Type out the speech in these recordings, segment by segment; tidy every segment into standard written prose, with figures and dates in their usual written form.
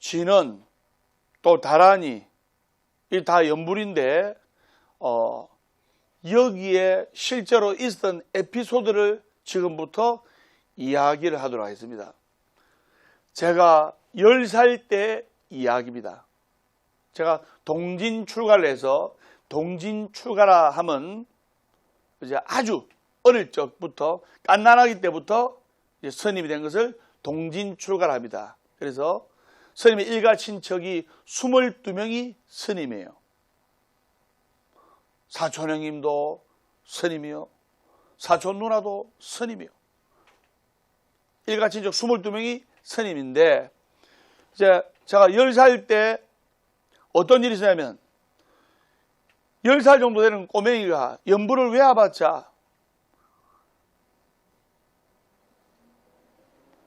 진원, 또 다란이, 이 다 연불인데 여기에 실제로 있었던 에피소드를 지금부터 이야기를 하도록 하겠습니다. 제가 10살 때 이야기입니다. 제가 동진 출가를 해서, 동진 출가라 하면 이제 아주 어릴 적부터 갓난아기 때부터 이제 스님이 된 것을 동진 출가라 합니다. 그래서 스님의 일가 친척이 22명이 스님이에요. 사촌 형님도 스님이요, 사촌 누나도 스님이요. 일가 친척 22명이 스님인데, 이제 제가 10살 때 어떤 일이 있었냐면, 10살 정도 되는 꼬맹이가 연불을 외워봤자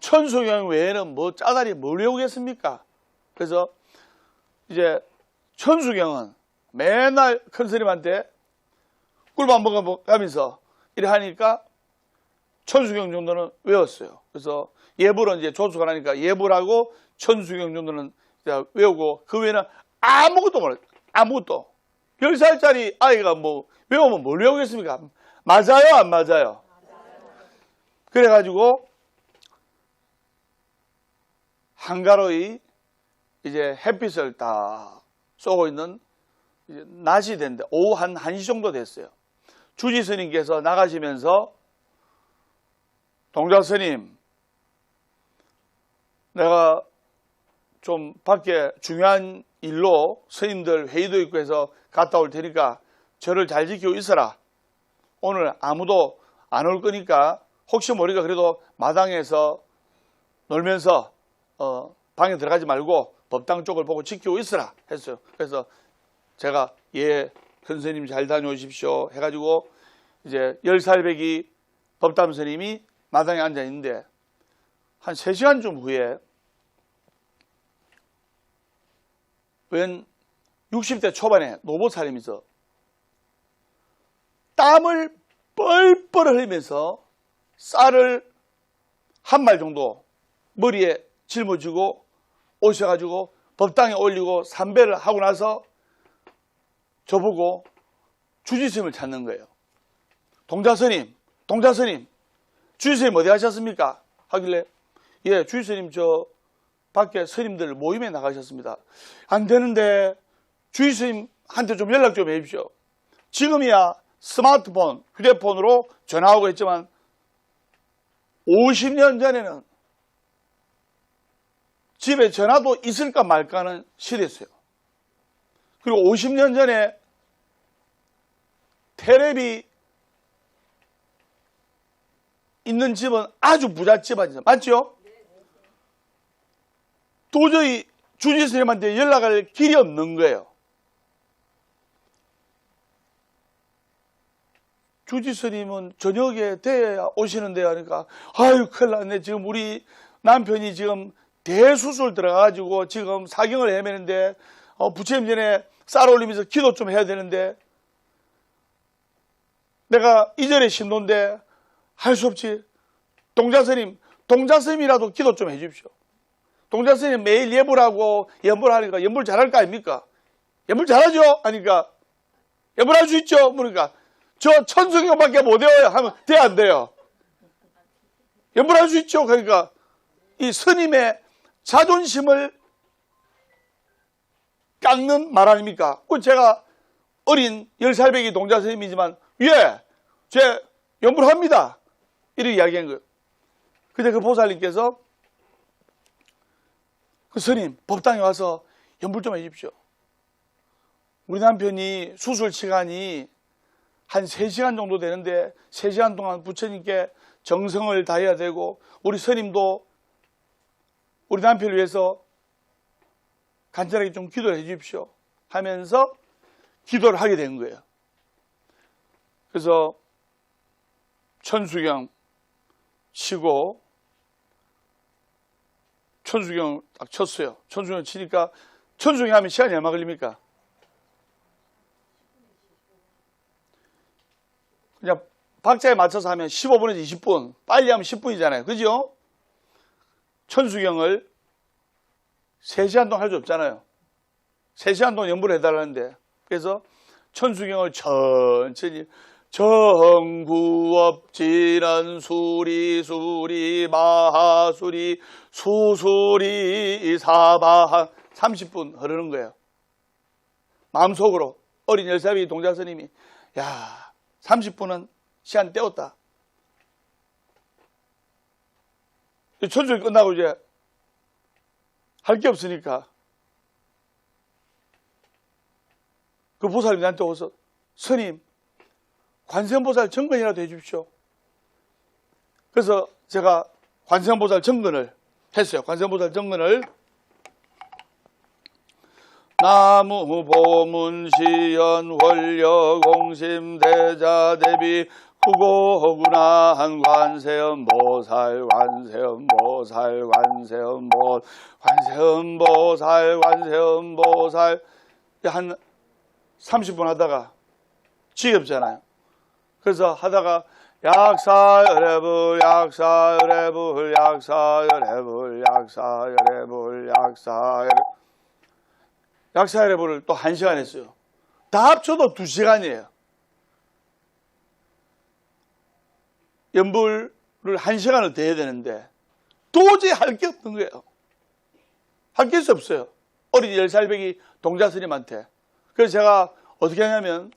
천수경 외에는 뭐 짜다리 뭘 외우겠습니까? 그래서 이제 천수경은 맨날 큰 스님한테 꿀밥 먹어가면서 이래 하니까 천수경 정도는 외웠어요. 그래서 예불은 이제 조수가 나니까 예불하고 천수경 정도는 외우고, 그 외에는 아무것도 몰라요. 아무것도. 10살짜리 아이가 뭐 외우면 뭘 외우겠습니까? 맞아요, 안 맞아요? 그래가지고 한가로이 이제 햇빛을 다 쏘고 있는 이제 낮이 됐는데, 오후 한 1시 정도 됐어요. 주지 스님께서 나가시면서, 동자 스님, 내가 좀 밖에 중요한 일로 스님들 회의도 있고 해서 갔다 올 테니까 저를 잘 지키고 있어라. 오늘 아무도 안 올 거니까 혹시 모르니까 그래도 마당에서 놀면서 방에 들어가지 말고 법당 쪽을 보고 지키고 있어라 했어요. 그래서 제가 예, 큰 스님 잘 다녀오십시오 해가지고 이제 10살배기 법담 스님이 마당에 앉아 있는데, 한 3시간쯤 후에 웬 60대 초반에 노보살님이서 땀을 뻘뻘 흘리면서 쌀을 한 말 정도 머리에 짊어지고 오셔가지고 법당에 올리고 삼배를 하고 나서 저보고 주지스님을 찾는 거예요. 동자스님, 주지스님 어디 가셨습니까? 하길래 예, 주지스님 저 밖에 스님들 모임에 나가셨습니다. 안 되는데 주지스님한테 좀 연락 좀 해주십시오. 지금이야 스마트폰, 휴대폰으로 전화하고 했지만 50년 전에는 집에 전화도 있을까 말까 하는 시대였어요. 그리고 50년 전에 테레비 있는 집은 아주 부잣집 아니죠? 맞죠? 도저히 주지스님한테 연락할 길이 없는 거예요. 주지스님은 저녁에 돼야 오시는데 하니까 아유 큰일 났네. 지금 우리 남편이 지금 대수술 들어가가지고 지금 사경을 헤매는데 부처님 전에 쌀 올리면서 기도 좀 해야 되는데 내가 이전에 신도인데 할 수 없지. 동자스님이라도 기도 좀 해주십시오. 동자스님 매일 예불하고 연불하니까 연불 잘할 거 아닙니까? 연불 잘하죠? 하니까 연불할 수 있죠? 그러니까 저 천수경밖에 못 외워요 하면 돼, 안 돼요? 연불할 수 있죠? 그러니까 이 스님의 자존심을 깎는 말 아닙니까? 제가 어린 10살배기 동자스님이지만 예, 제 연불합니다 이렇게 이야기한 거예요. 근데 그 보살님께서 그 스님 법당에 와서 연불 좀 해주십시오. 우리 남편이 수술 시간이 한 3시간 정도 되는데 3시간 동안 부처님께 정성을 다해야 되고 우리 스님도 우리 남편을 위해서 간절하게 좀 기도를 해 주십시오 하면서 기도를 하게 된 거예요. 그래서 천수경 치고 천수경 딱 쳤어요. 천수경 치니까 천수경 하면 시간이 얼마 걸립니까? 그냥 박자에 맞춰서 하면 15분에서 20분, 빨리 하면 10분이잖아요. 그죠? 천수경을 3시간 동안 할 수 없잖아요. 3시간 동안 연부를 해달라는데, 그래서 천수경을 천천히 정구업지는 수리 마하수리 수수리 사바한 30분 흐르는 거예요. 마음속으로 어린 10살짜리 동자 스님이 야 30분은 시간 때웠다. 천수기 끝나고 이제 할 게 없으니까 그 보살님이 나한테 오서 스님 관세음보살 정근이라도 해주십시오. 그래서 제가 관세음보살 정근을 했어요. 관세음보살 정근을 나무 보문시연 원려공심 대자대비 구고구나한 관세음보살 관세음보살 관세음보살 관세음보살 한 30분 하다가 지겹잖아요. 그래서 하다가 약사열애불 약사열애불 약사열애불 약사열애불 약사열애불을 또 1시간 했어요. 다 합쳐도 2시간이에요. 연불을 1시간을 더 해야 되는데 도저히 할 게 없는 거예요. 할 게 없어요. 어린 10살배기 동자 스님한테. 그래서 제가 어떻게 하냐면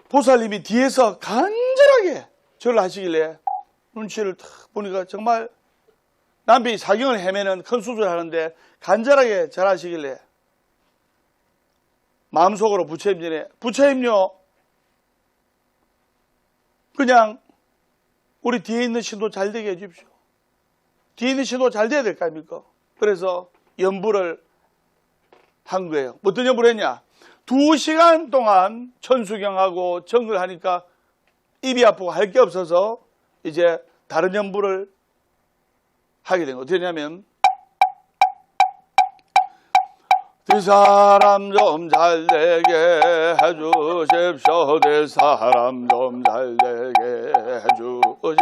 보살님이 뒤에서 간절하게 절을 하시길래 눈치를 탁 보니까 정말 남편이 사경을 헤매는 큰 수술을 하는데 간절하게 절하시길래 마음속으로 부처님 전에 부처님요 그냥 우리 뒤에 있는 신도 잘 되게 해주십시오. 뒤에 있는 신도 잘 돼야 될 거 아닙니까? 그래서 연부를 한 거예요. 어떤 연부를 했냐? 2시간 동안 천수경하고 정을 하니까 입이 아프고 할 게 없어서 이제 다른 연부를 하게 된 거예요. 어떻게 했냐면 그 사람 좀 잘 되게 해주십시오. 그 사람 좀 잘 되게 해주십시오.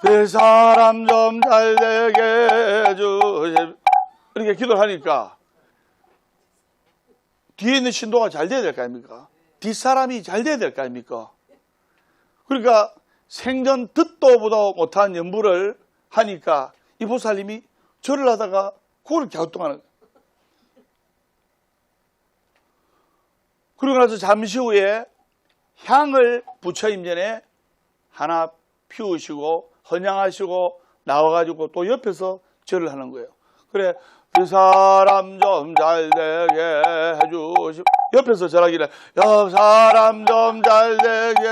그 사람 좀 잘 되게 해주십시오. 이렇게 기도를 하니까 뒤에 있는 신도가 잘 돼야 될 거 아닙니까? 뒷사람이 잘 돼야 될 거 아닙니까? 그러니까 생전 듣도 보도 못한 연부를 하니까 이 보살님이 절을 하다가 코를 갸우뚱하는 거예요. 그러고 나서 잠시 후에 향을 부처님 전에 하나 피우시고 헌향하시고 나와가지고 또 옆에서 절을 하는 거예요. 그래 그 사람 좀 잘 되게 해주십시오. 옆에서 절하기를 옆 사람 좀 잘 되게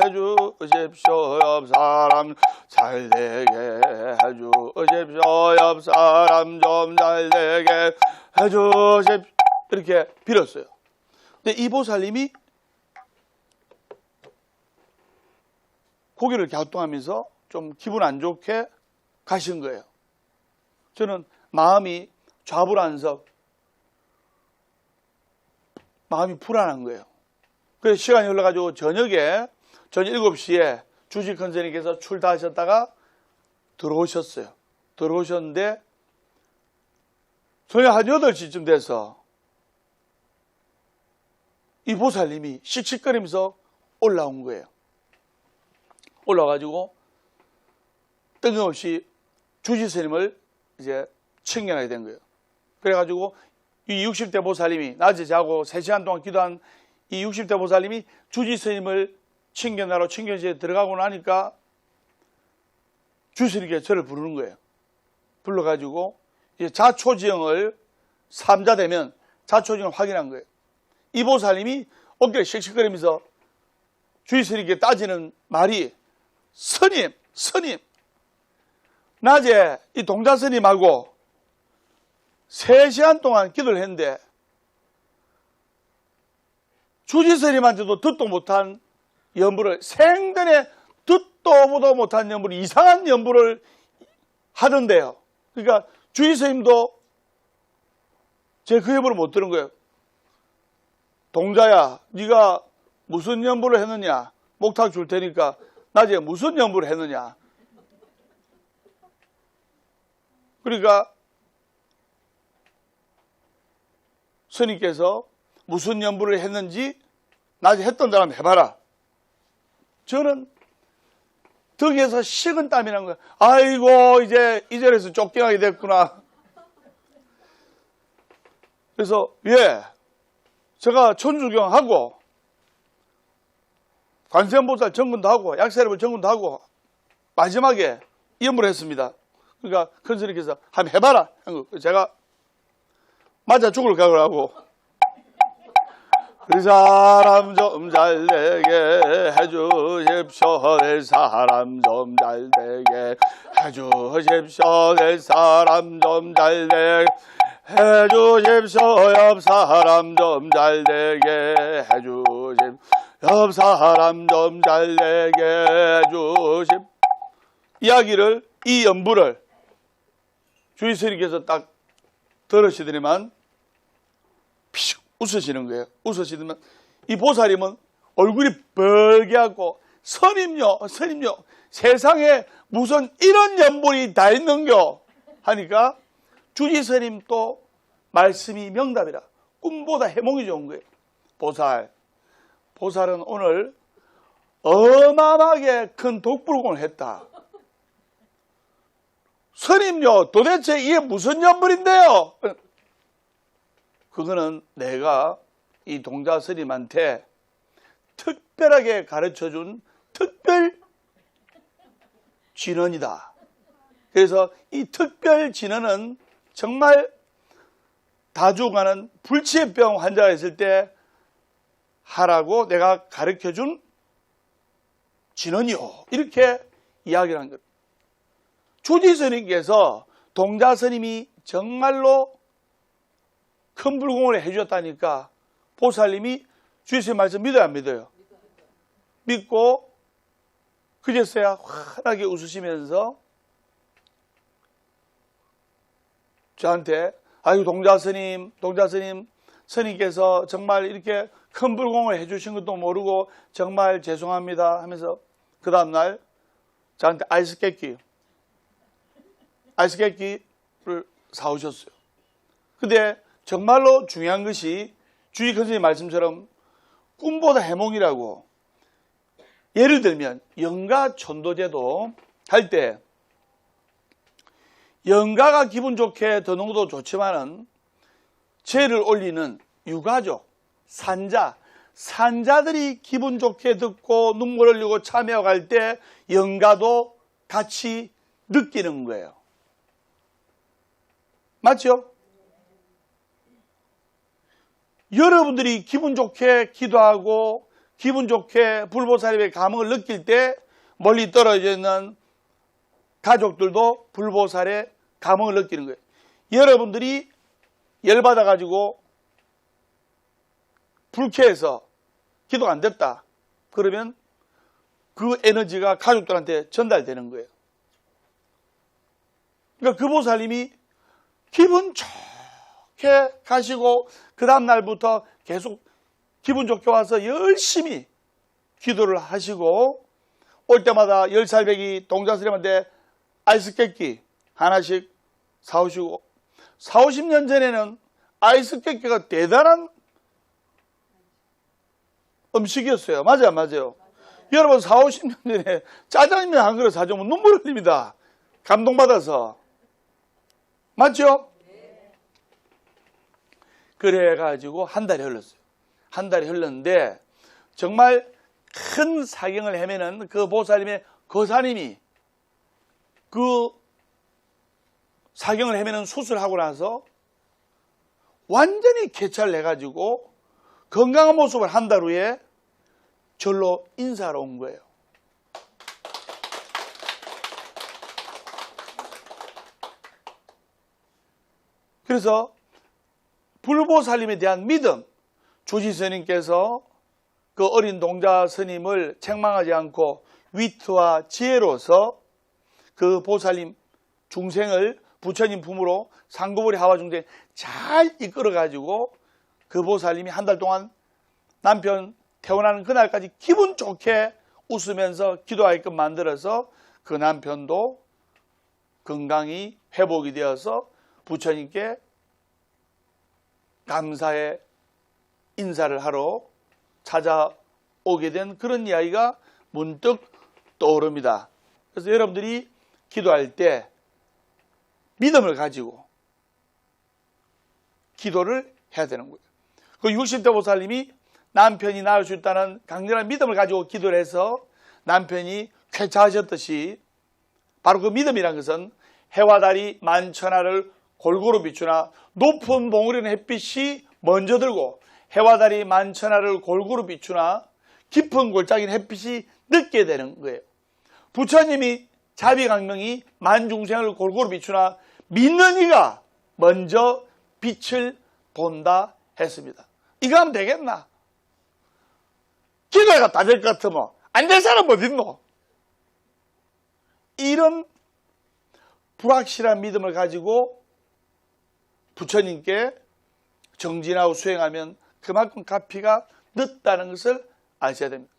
해주십시오. 옆 사람 잘 되게 해주십시오. 옆 사람 좀 잘 되게 해주십시오. 이렇게 빌었어요. 근데 이 보살님이 고개를 갸우뚱하면서 좀 기분 안 좋게 가신 거예요. 저는 마음이 좌불안석, 마음이 불안한 거예요. 그래서 시간이 흘러가지고 저녁 7시에 주식 선생님께서 출타하셨다가 들어오셨어요. 들어오셨는데 저녁 한 8시쯤 돼서 이 보살님이 씩씩거리면서 올라온 거예요. 올라와가지고 뜬금없이 주지 스님을 이제 칭견하게 된 거예요. 그래가지고 이 60대 보살님이 낮에 자고 3시간 동안 기도한 이 60대 보살님이 주지 스님을 칭견하러 칭견실에 들어가고 나니까 주스님께 저를 부르는 거예요. 불러가지고 이제 자초지형을 3자 되면 자초지형을 확인한 거예요. 이 보살님이 어깨를 씩씩거리면서 주지스님께 따지는 말이 스님 낮에 이 동자 스님하고 3시간 동안 기도를 했는데 주지 스님한테도 듣도 못한 연부를 생전에 듣도 보도 못한 연부를 이상한 연부를 하던데요. 그러니까 주지 스님도 제 그 연부를 못 들은 거예요. 동자야 네가 무슨 연부를 했느냐 목탁 줄 테니까 낮에 무슨 연부를 했느냐. 그러니까 스님께서 무슨 연부를 했는지 낮에 했던 사람 해봐라. 저는 덕에서 식은 땀이 난 거예요. 아이고 이제 이 자리에서 쫓겨나게 됐구나. 그래서 제가 천주경하고 관세음보살 정근도 하고 약세르볼 정근도 하고 마지막에 연부를 했습니다. 그러니까 큰 스님께서 한번 해봐라. 제가 맞아 죽을 각을 하고 그 사람 좀 잘되게 해주십시오. 내 사람 좀 잘되게 해주십시오. 내 사람 좀 잘되게 해주십시오. 옆 사람 좀 잘되게 해주십시오. 옆 사람 좀 잘되게 해주십시오. 이야기를 이 연부를 주의 스님께서 딱 들으시더니만 피식 웃으시는 거예요. 웃으시더니만 이 보살님은 얼굴이 벌게하고 스님요 세상에 무슨 이런 연불이 다 있는겨 하니까 주지 스님 또 말씀이 명답이라. 꿈보다 해몽이 좋은 거예요. 보살은 오늘 어마어마하게 큰 독불공을 했다. 스님요 도대체 이게 무슨 연불인데요? 그거는 내가 이 동자 스님한테 특별하게 가르쳐준 특별 진언이다. 그래서 이 특별 진언은 정말 다 죽어가는 불치병 환자가 있을 때 하라고 내가 가르쳐준 진언이요. 이렇게 이야기를 한 겁니다. 주지 스님께서 동자 스님이 정말로 큰 불공을 해주셨다니까 보살님이 주지 스님 말씀 믿어요, 안 믿어요? 믿고 그제서야 환하게 웃으시면서 저한테 아유 동자 스님 스님께서 정말 이렇게 큰 불공을 해주신 것도 모르고 정말 죄송합니다 하면서 그 다음날 저한테 아이스 깨끼를 사오셨어요. 근데 정말로 중요한 것이 주의 큰 스님 말씀처럼 꿈보다 해몽이라고. 예를 들면 영가 천도제도 할 때 영가가 기분 좋게 드는 것도 좋지만은 제를 올리는 유가족, 산자들이 기분 좋게 듣고 눈물 흘리고 참여할 때 영가도 같이 느끼는 거예요. 맞죠? 여러분들이 기분 좋게 기도하고 기분 좋게 불보살님의 감흥을 느낄 때 멀리 떨어져 있는 가족들도 불보살의 감흥을 느끼는 거예요. 여러분들이 열받아가지고 불쾌해서 기도가 안 됐다. 그러면 그 에너지가 가족들한테 전달되는 거예요. 그러니까 그 보살님이 기분 좋게 가시고 그 다음 날부터 계속 기분 좋게 와서 열심히 기도를 하시고 올 때마다 10살배기 동자스님한테 아이스 깨끼 하나씩 사오시고 40-50년 전에는 아이스 깨끼가 대단한 음식이었어요. 맞아요, 맞아요. 여러분 40-50년 전에 짜장면 한 그릇 사주면 눈물 흘립니다. 감동받아서. 맞죠? 그래가지고 한 달이 흘렀어요. 한 달이 흘렀는데 정말 큰 사경을 헤매는 그 보살님의 거사님이 그 사경을 헤매는 수술하고 나서 완전히 개찰을 해가지고 건강한 모습을 한 달 후에 절로 인사하러 온 거예요. 그래서 불보살님에 대한 믿음, 주지 스님께서 그 어린 동자 스님을 책망하지 않고 위트와 지혜로서 그 보살님 중생을 부처님 품으로 상고불이 하와 중생 잘 이끌어가지고 그 보살님이 한 달 동안 남편 태어나는 그날까지 기분 좋게 웃으면서 기도하게끔 만들어서 그 남편도 건강이 회복이 되어서 부처님께 감사의 인사를 하러 찾아오게 된 그런 이야기가 문득 떠오릅니다. 그래서 여러분들이 기도할 때 믿음을 가지고 기도를 해야 되는 거예요. 그 60대 보살님이 남편이 낳을 수 있다는 강렬한 믿음을 가지고 기도를 해서 남편이 쾌차하셨듯이 바로 그 믿음이란 것은 해와 달이 만천하를 골고루 비추나 높은 봉우리는 햇빛이 먼저 들고 해와 달이 만천하를 골고루 비추나 깊은 골짜기는 햇빛이 늦게 되는 거예요. 부처님이 자비강명이 만중생을 골고루 비추나 믿는 이가 먼저 빛을 본다 했습니다. 이거 하면 되겠나? 기도가 다 될 것 같으면 안 될 사람 어디 있노? 이런 불확실한 믿음을 가지고 부처님께 정진하고 수행하면 그만큼 갚기가 늦다는 것을 아셔야 됩니다.